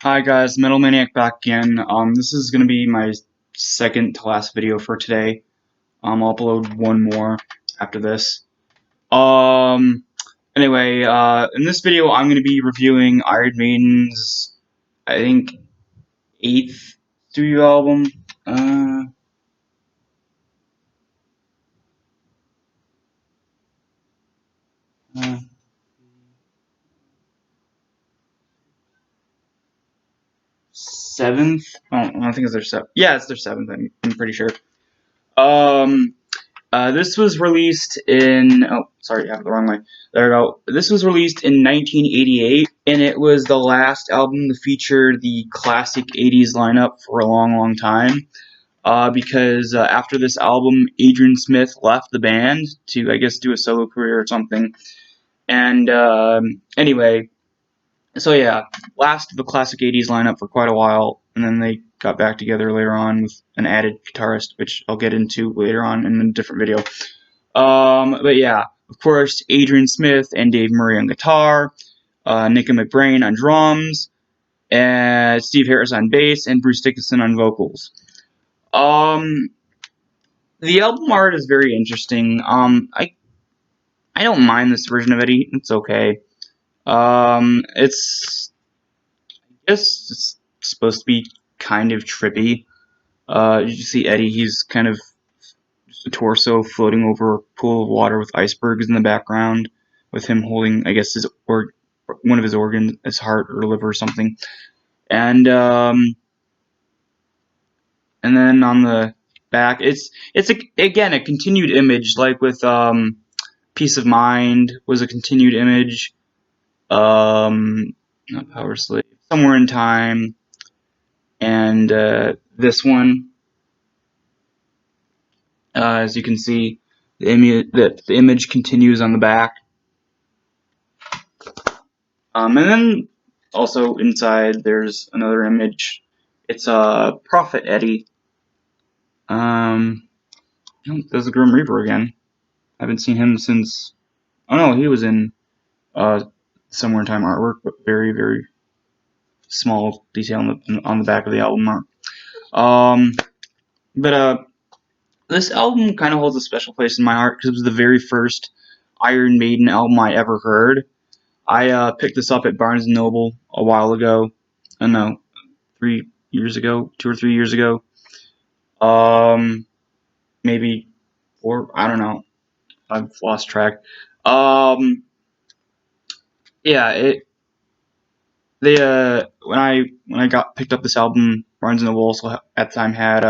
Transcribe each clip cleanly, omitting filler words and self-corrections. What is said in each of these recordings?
Hi guys, Metal Maniac back again. This is gonna be my second to last video for today. I'll upload one more after this. Um, anyway, in this video I'm gonna be reviewing Iron Maiden's, I think, 8th studio album. Uh, uh 7th? I think it's their 7th. Yeah, it's their 7th. I'm pretty sure. Um, this was released in. Oh, sorry, I have it the wrong way. There we go. This was released in 1988, and it was the last album to feature the classic 80s lineup for a long, long time. Because after this album, Adrian Smith left the band to, I guess, do a solo career or something. And anyway, so yeah, last of the classic 80s lineup for quite a while, and then they got back together later on with an added guitarist, which I'll get into later on in a different video. But yeah, of course, Adrian Smith and Dave Murray on guitar, Nick McBrain on drums, and Steve Harris on bass, and Bruce Dickinson on vocals. Um, the album art is very interesting. I don't mind this version of Eddie. It's okay. It's I guess it's supposed to be kind of trippy. You see Eddie. He's kind of just a torso floating over a pool of water with icebergs in the background, with him holding, I guess, one of his organs, his heart or liver or something. And and then on the back, again a continued image, like with Peace of Mind was a continued image. Not Power Slave, Somewhere in Time, and this one, as you can see, the image continues on the back. And then also inside there's another image. It's Prophet Eddie. There's the Grim Reaper again. I haven't seen him since. Oh no, he was in Somewhere in Time artwork, but very, very small detail on the back of the album art. But this album kind of holds a special place in my heart because it was the very first Iron Maiden album I ever heard. I picked this up at Barnes & Noble a while ago. I don't know, 3 years ago, 2 or 3 years ago. Maybe 4. I don't know. I've lost track. Um, yeah. They when I got picked up this album, Barnes & Noble also at the time had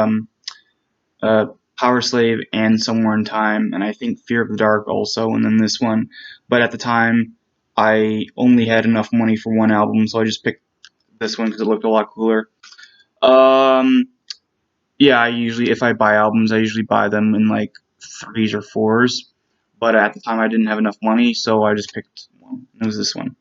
uh, Power Slave and Somewhere in Time, and I think Fear of the Dark also, and then this one. But at the time, I only had enough money for one album, so I just picked this one because it looked a lot cooler. Um, yeah, if I buy albums, I usually buy them in like threes or fours. But at the time, I didn't have enough money, so I just picked one. It was this one.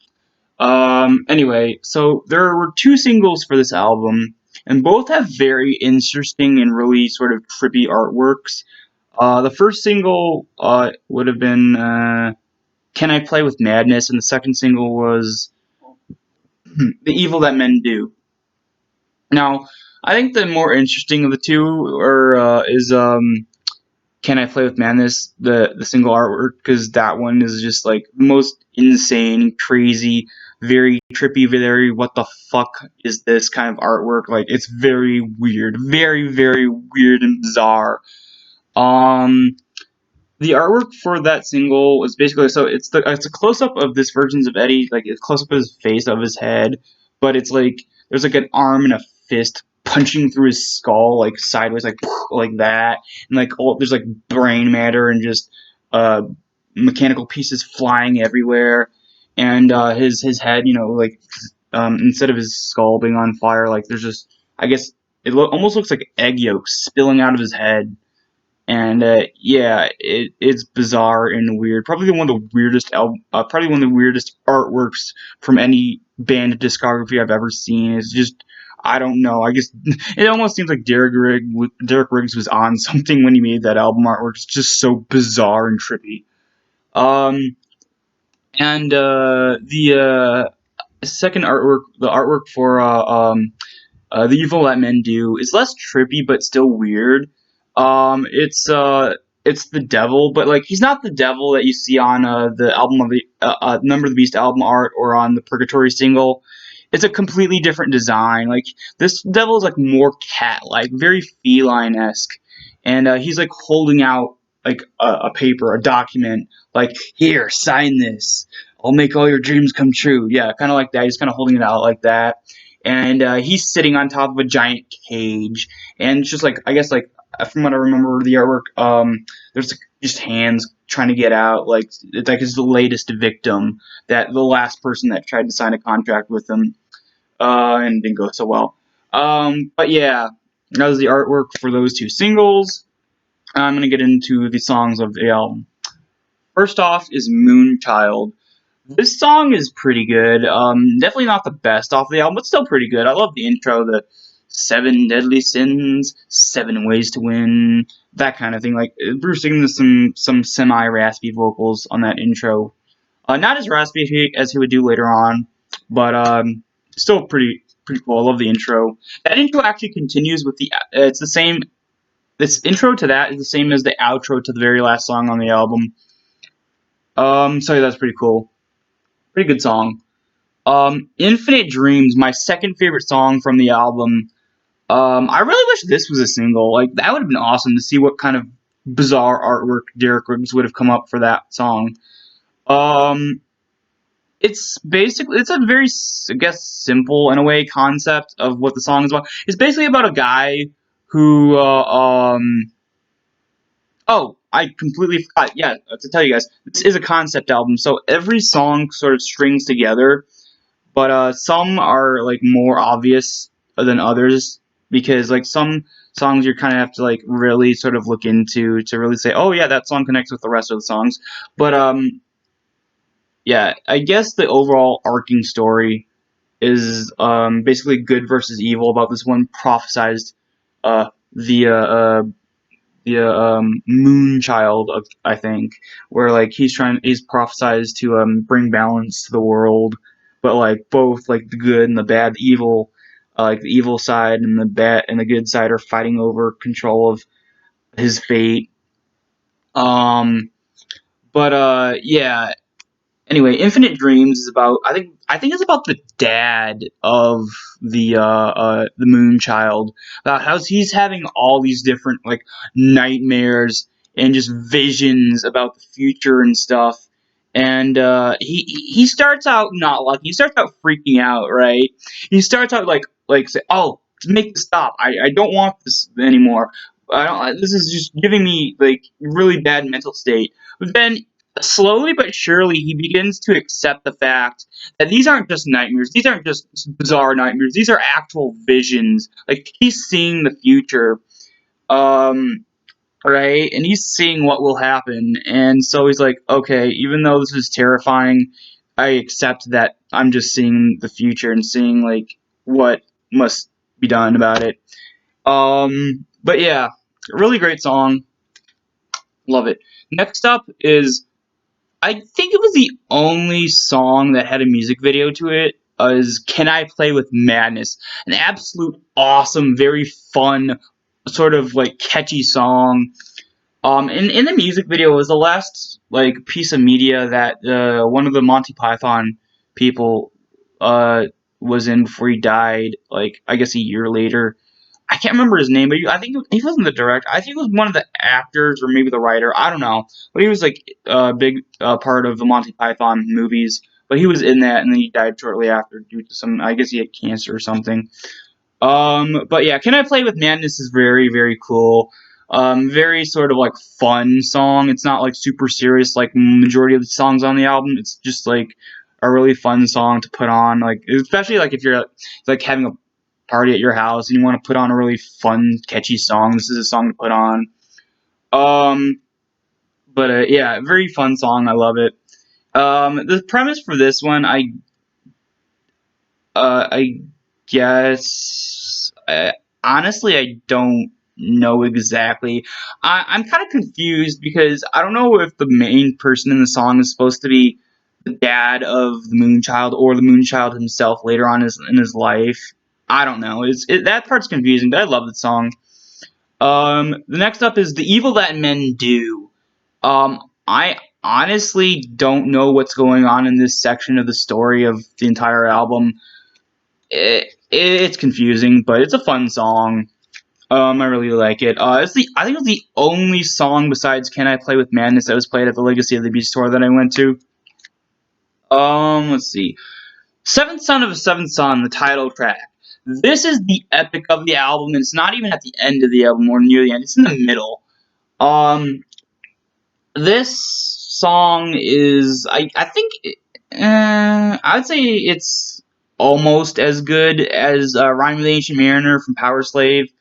Anyway, so there were two singles for this album, and both have very interesting and really sort of trippy artworks. The first single would have been Can I Play with Madness, and the second single was The Evil That Men Do. Now, I think the more interesting of the two is Can I Play with Madness, the single artwork, because that one is just like the most insane, crazy, very trippy, very what the fuck is this kind of artwork. Like, it's very weird, very, very weird and bizarre. Um, the artwork for that single is basically, so it's a close up of this versions of Eddie, like it's close up of his face, of his head, but it's like there's like an arm and a fist punching through his skull, like sideways, like that, and like there's like brain matter and just uh mechanical pieces flying everywhere, and his head, like instead of his skull being on fire, like there's just, I guess almost looks like egg yolks spilling out of his head. And yeah, it's bizarre and weird. Probably one of the weirdest probably one of the weirdest artworks from any band discography I've ever seen. It's just, I don't know. I guess it almost seems like Derek Riggs was on something when he made that album artwork. It's just so bizarre and trippy. Um, and the second artwork, the artwork for The Evil That Men Do, is less trippy but still weird. It's the devil, but like he's not the devil that you see on the album of the Number of the Beast album art or on the Purgatory single. It's a completely different design. Like this devil is like more cat-like, very feline-esque, and he's like holding out like a paper, a document, like here, sign this. I'll make all your dreams come true. Yeah, kind of like that. He's kind of holding it out like that, and he's sitting on top of a giant cage, and it's just like I guess like from what I remember the artwork, there's like, just hands trying to get out, like it's like his latest victim, that the last person that tried to sign a contract with him, and didn't go so well. But yeah, that was the artwork for those two singles. I'm gonna get into the songs of the album. First off is Moonchild. This song is pretty good. Definitely not the best off the album, but still pretty good. I love the intro, the seven deadly sins, seven ways to win, that kind of thing. Like Bruce singing some semi raspy vocals on that intro. Not as raspy as he would do later on, but still pretty cool. I love the intro. That intro actually continues with the. It's the same. This intro to that is the same as the outro to the very last song on the album. So yeah, that's pretty cool. Pretty good song. Infinite Dreams, my second favorite song from the album. I really wish this was a single. Like that would have been awesome to see what kind of bizarre artwork Derek Riggs would have come up for that song. Um, it's a very, I guess, simple in a way concept of what the song is about. It's basically about a guy who oh, I completely forgot. Yeah, to tell you guys, this is a concept album, so every song sort of strings together, but some are like more obvious than others because like some songs you kind of have to like really sort of look into to really say, oh yeah, that song connects with the rest of the songs. But yeah, I guess the overall arcing story is basically good versus evil about this one prophesized the moon child, I think, where like he's prophesized to bring balance to the world, but like both like the good and the bad, the evil, like the evil side and the bad and the good side are fighting over control of his fate. Um, but yeah, anyway, Infinite Dreams is about I think it's about the dad of the Moon Child, about how he's having all these different like nightmares and just visions about the future and stuff. And he starts out not lucky. He starts out freaking out, right? He starts out like say, "Oh, make this stop. I don't want this anymore. I don't. This is just giving me like really bad mental state." But then slowly but surely he begins to accept the fact that these aren't just nightmares, these aren't just bizarre nightmares, these are actual visions. Like he's seeing the future, um right, and he's seeing what will happen, and so he's like, okay, even though this is terrifying, I accept that I'm just seeing the future and seeing like what must be done about it. But yeah, really great song, love it. Next up is, I think it was the only song that had a music video to it, is Can I Play with Madness? An absolute awesome, very fun, sort of like catchy song. In the music video, it was the last like piece of media that one of the Monty Python people uh was in before he died, like I guess a year later. I can't remember his name, but I think he wasn't the director. I think it was one of the actors or maybe the writer. I don't know, but he was like a big part of the Monty Python movies. But he was in that, and then he died shortly after due to some. I guess he had cancer or something. But yeah, Can I Play with Madness is very very cool. Very sort of like fun song. It's not like super serious like majority of the songs on the album. It's just like a really fun song to put on, like especially like if you're like having a party at your house and you want to put on a really fun, catchy song, this is a song to put on. Um, but yeah, very fun song. I love it. The premise for this one, I guess, honestly, I don't know exactly. I'm kind of confused because I don't know if the main person in the song is supposed to be. the dad of the Moonchild or the Moonchild himself later on in his life. I don't know. That part's confusing, but I love the song. The next up is The Evil That Men Do. I honestly don't know what's going on in this section of the story of the entire album. It's confusing, but it's a fun song. I really like it. I think it's the only song besides "Can I Play with Madness" that was played at the Legacy of the Beast tour that I went to. Let's see. Seventh Son of a Seventh Son, the title track. This is the epic of the album, and it's not even at the end of the album or near the end. It's in the middle. Um, this song is, I think, I'd say it's almost as good as "Rhyme of the Ancient Mariner" from Power Slave.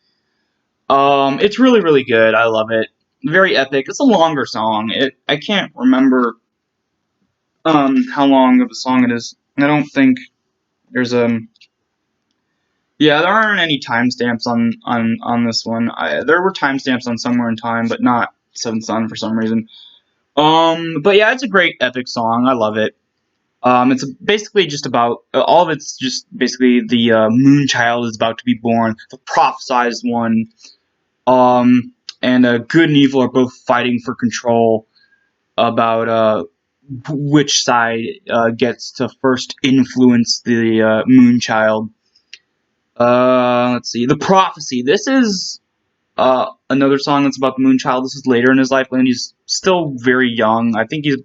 It's really, really good. I love it. Very epic. It's a longer song. I can't remember how long of a song it is. I don't think there's yeah, there aren't any timestamps on this one. There were timestamps on Somewhere in Time, but not Seventh Son for some reason. But yeah, it's a great epic song. I love it. It's basically just about all of it's just basically the Moonchild is about to be born, the prophesized one. Um, and good and evil are both fighting for control about which side gets to first influence the Moonchild. Let's see. The Prophecy. This is another song that's about the Moonchild. This is later in his life when he's still very young. I think he's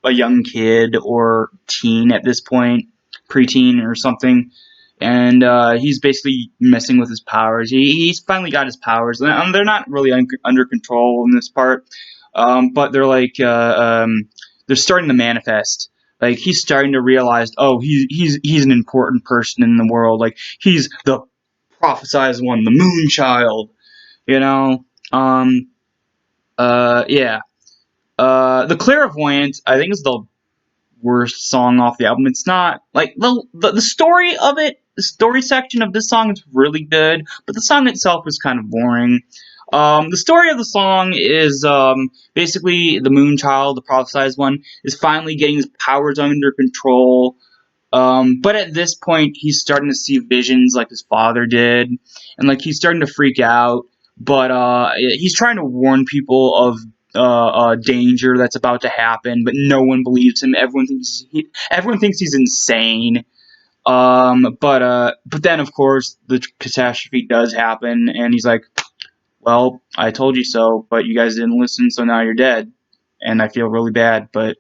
a young kid or teen at this point, preteen or something. And he's basically messing with his powers. He's finally got his powers. And they're not really under control in this part, but they're like they're starting to manifest. Like he's starting to realize, oh, he's an important person in the world. Like he's the prophesized one, the Moonchild. You know, um, yeah. The Clairvoyant, I think, is the worst song off the album. It's not like the story of it. The story section of this song is really good, but the song itself is kind of boring. The story of the song is basically the Moonchild, the prophesized one, is finally getting his powers under control. But at this point, he's starting to see visions like his father did, and like he's starting to freak out. But he's trying to warn people of danger that's about to happen, but no one believes him. Everyone thinks he's insane. But then of course the catastrophe does happen, and he's like, "Well, I told you so, but you guys didn't listen, so now you're dead." And I feel really bad, but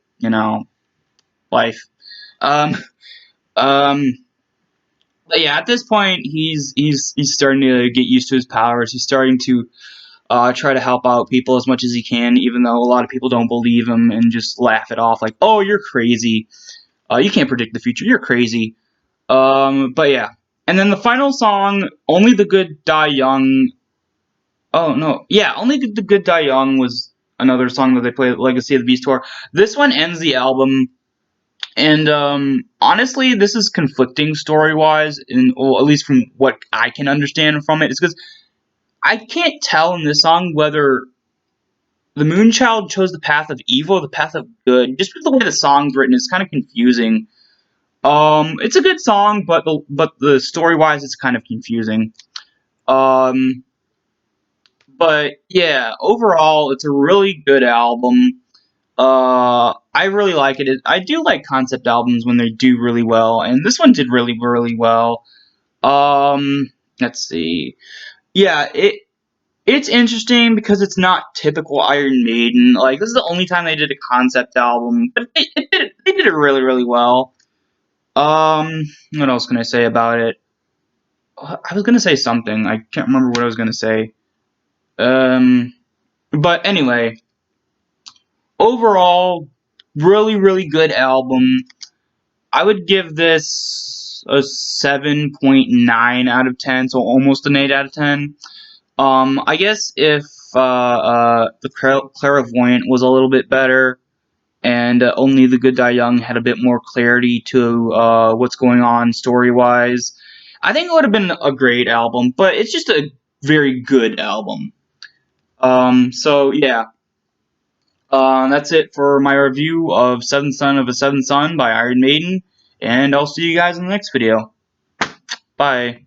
life. Um, um, but yeah, at this point, he's starting to get used to his powers. He's starting to try to help out people as much as he can, even though a lot of people don't believe him and just laugh it off, like, "Oh, you're crazy. You can't predict the future. You're crazy." But yeah, and then the final song, "Only the Good Die Young." Oh no, yeah, "Only the Good Die Young" was another song that they played at Legacy of the Beast tour. This one ends the album. And honestly, this is conflicting story wise, and well, at least from what I can understand from it. It's because I can't tell in this song whether the Moonchild chose the path of evil or the path of good. Just with the way the song's written, it's kind of confusing. It's a good song, but the story wise, it's kind of confusing. Um, but yeah, overall, it's a really good album. I really like it. I do like concept albums when they do really well, and this one did really, really well. Let's see. Yeah, it's interesting because it's not typical Iron Maiden. Like this is the only time they did a concept album, but they did it really, really well. What else can I say about it? I was gonna say something. I can't remember what I was gonna say. Um, but anyway, overall, really, really good album. I would give this a 7.9 out of 10, so almost an 8 out of 10. I guess if the Clairvoyant was a little bit better, and Only the Good Die Young had a bit more clarity to what's going on story-wise, I think it would have been a great album, but it's just a very good album. So yeah. That's it for my review of Seventh Son of a Seventh Son by Iron Maiden, and I'll see you guys in the next video. Bye.